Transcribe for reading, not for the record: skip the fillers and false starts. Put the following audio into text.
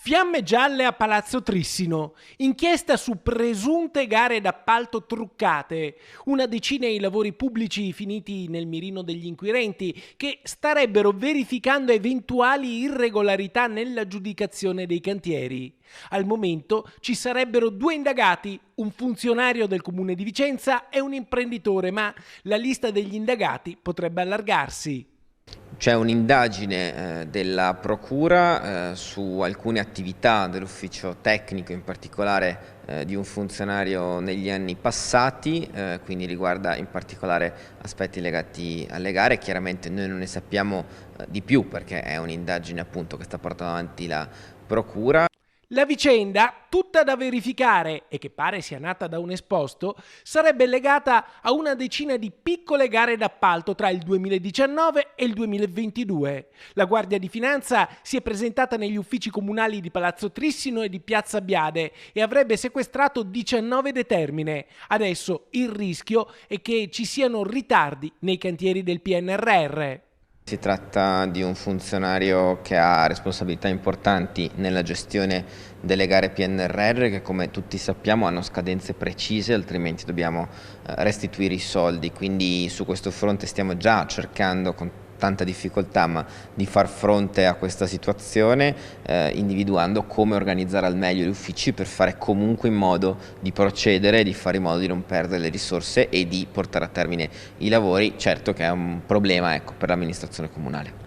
Fiamme gialle a Palazzo Trissino, inchiesta su presunte gare d'appalto truccate, una decina di lavori pubblici finiti nel mirino degli inquirenti che starebbero verificando eventuali irregolarità nell'aggiudicazione dei cantieri. Al momento ci sarebbero 2 indagati, un funzionario del comune di Vicenza e un imprenditore, ma la lista degli indagati potrebbe allargarsi. C'è un'indagine della Procura su alcune attività dell'ufficio tecnico, in particolare di un funzionario negli anni passati, quindi riguarda in particolare aspetti legati alle gare. Chiaramente noi non ne sappiamo di più perché è un'indagine appunto che sta portando avanti la Procura. La vicenda, tutta da verificare e che pare sia nata da un esposto, sarebbe legata a una decina di piccole gare d'appalto tra il 2019 e il 2022. La Guardia di Finanza si è presentata negli uffici comunali di Palazzo Trissino e di Piazza Biade e avrebbe sequestrato 19 determine. Adesso il rischio è che ci siano ritardi nei cantieri del PNRR. Si tratta di un funzionario che ha responsabilità importanti nella gestione delle gare PNRR che, come tutti sappiamo, hanno scadenze precise, altrimenti dobbiamo restituire i soldi. Quindi su questo fronte stiamo già cercando con tanta difficoltà di far fronte a questa situazione, individuando come organizzare al meglio gli uffici per fare comunque in modo di procedere, di fare in modo di non perdere le risorse e di portare a termine i lavori. Certo che è un problema, ecco, per l'amministrazione comunale.